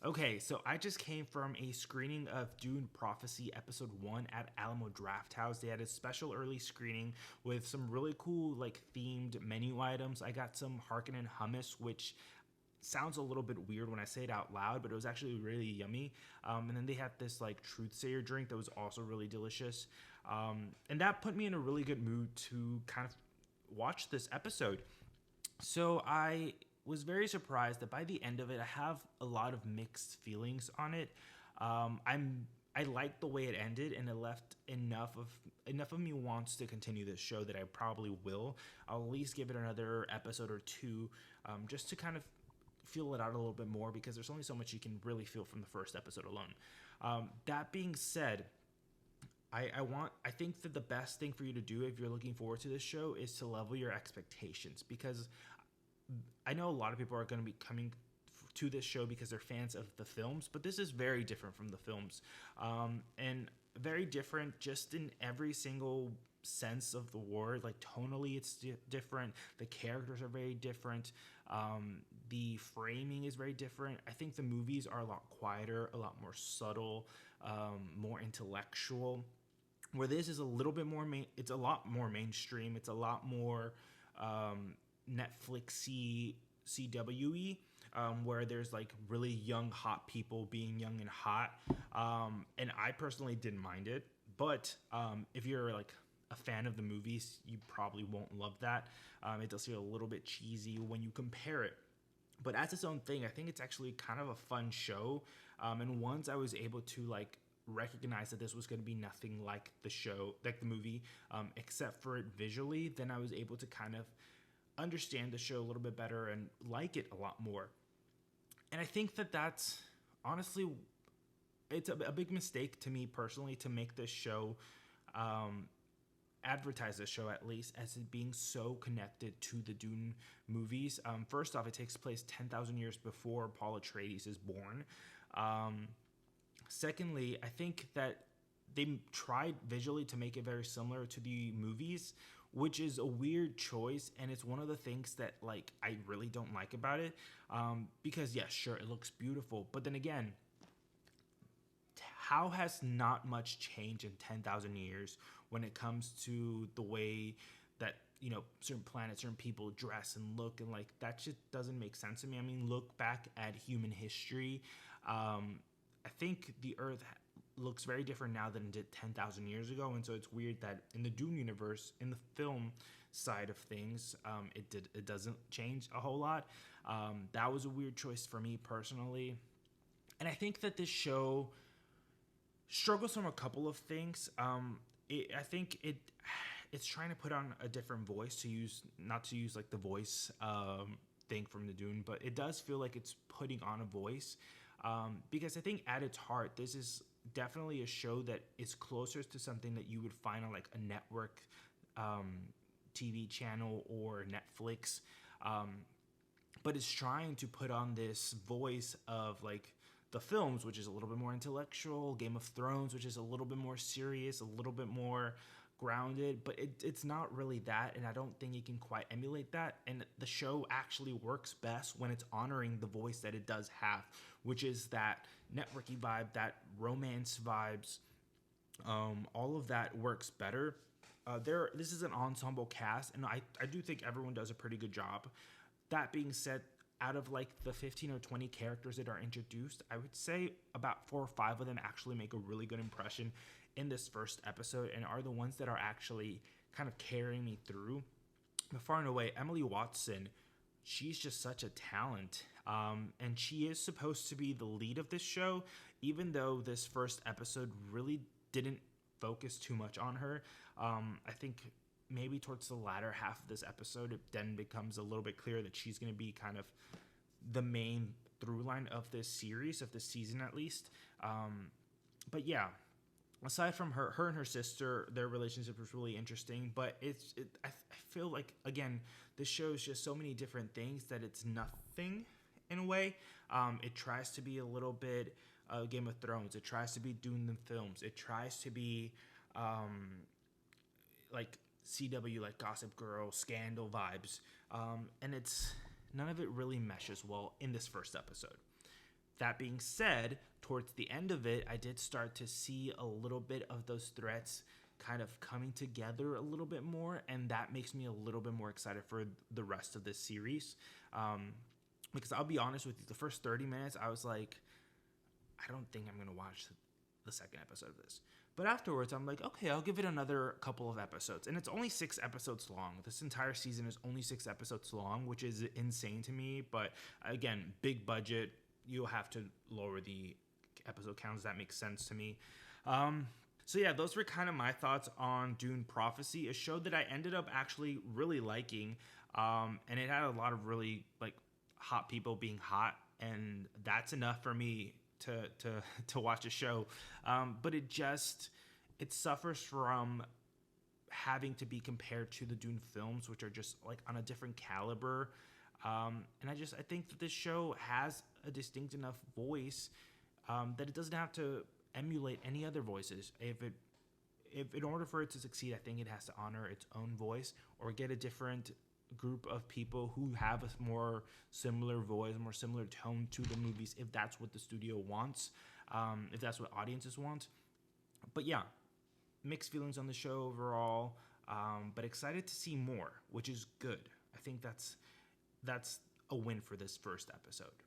Okay, so I just came from a screening of Dune Prophecy Episode 1 at Alamo Draft House. They had a special early screening with some really cool, like, themed menu items. I got some Harkonnen hummus, which sounds a little bit weird when I say it out loud, but it was actually really yummy. And then they had this, like, Truth Sayer drink that was also really delicious. And that put me in a really good mood to kind of watch this episode. So I was very surprised that by the end of it, I have a lot of mixed feelings on it. I like the way it ended, and it left enough of me wants to continue this show that I probably will. I'll at least give it another episode or two, just to kind of feel it out a little bit more because there's only so much you can really feel from the first episode alone. That being said, I think that the best thing for you to do if you're looking forward to this show is to level your expectations, because I know a lot of people are going to be coming to this show because they're fans of the films, but this is very different from the films, and very different just in every single sense of the word. Like, tonally, it's different. The characters are very different. The framing is very different. I think the movies are a lot quieter, a lot more subtle, more intellectual. Where this is a little bit more it's a lot more mainstream. It's a lot more Netflixy, CWE, where there's like really young hot people being young and hot, and I personally didn't mind it. But if you're like a fan of the movies, you probably won't love that. It does feel a little bit cheesy when you compare it, but as its own thing, I think it's actually kind of a fun show. And once I was able to like recognize that this was going to be nothing like the show, like the movie, except for it visually, then I was able to kind of understand the show a little bit better and like it a lot more. And I think that that's honestly, it's a big mistake to me personally to make this show, advertise this show at least as it being so connected to the Dune movies. First off, it takes place 10,000 years before Paul Atreides is born. Secondly, I think that they tried visually to make it very similar to the movies, which is a weird choice, and it's one of the things that like I really don't like about it. Because yes, sure, it looks beautiful, but then again, how has not much changed in 10,000 years when it comes to the way that, certain planets, certain people dress and look, and like that just doesn't make sense to me. I mean, look back at human history. I think the Earth looks very different now than it did 10,000 years ago, and so it's weird that in the Dune universe, in the film side of things, it doesn't change a whole lot. That was a weird choice for me personally, and I think that this show struggles from a couple of things. I think it's trying to put on a different voice, to use not to use like the voice thing from the Dune, but it does feel like it's putting on a voice, because I think at its heart, this is definitely a show that is closer to something that you would find on like a network TV channel or Netflix, but it's trying to put on this voice of like the films, which is a little bit more intellectual, Game of Thrones, which is a little bit more serious, a little bit more grounded, but it's not really that, and I don't think it can quite emulate that. And the show actually works best when it's honoring the voice that it does have, which is that networky vibe, that romance vibes. All of that works better. This is an ensemble cast, and I do think everyone does a pretty good job. That being said, out of like the 15 or 20 characters that are introduced, I would say about 4 or 5 of them actually make a really good impression in this first episode and are the ones that are actually kind of carrying me through. But far and away, Emily Watson, she's just such a talent. And she is supposed to be the lead of this show, even though this first episode really didn't focus too much on her. I think maybe towards the latter half of this episode, it then becomes a little bit clear that she's going to be kind of the main through line of this series, of this season at least. But yeah, aside from her and her sister, their relationship was really interesting. But I feel like, again, this shows just so many different things that it's nothing in a way. It tries to be a little bit Game of Thrones. It tries to be Dune the films. It tries to be like CW, like Gossip Girl, Scandal vibes, and it's none of it really meshes well in this first episode. That being said, towards the end of it, I did start to see a little bit of those threats kind of coming together a little bit more, and that makes me a little bit more excited for the rest of this series. Because I'll be honest with you, the first 30 minutes, I was like, I don't think I'm going to watch the second episode of this. But afterwards, I'm like, okay, I'll give it another couple of episodes. And it's only 6 episodes long. This entire season is only 6 episodes long, which is insane to me. But again, big budget. You'll have to lower the episode counts. That makes sense to me. So yeah, those were kind of my thoughts on Dune Prophecy, a show that I ended up actually really liking. And it had a lot of really like hot people being hot. And that's enough for me to watch a show, but it suffers from having to be compared to the Dune films, which are just like on a different caliber. And I think that this show has a distinct enough voice that it doesn't have to emulate any other voices. If in order for it to succeed, I think it has to honor its own voice or get a different group of people who have a more similar voice, more similar tone to the movies, if that's what the studio wants, if that's what audiences want. But yeah, mixed feelings on the show overall, but excited to see more, which is good. I think that's a win for this first episode.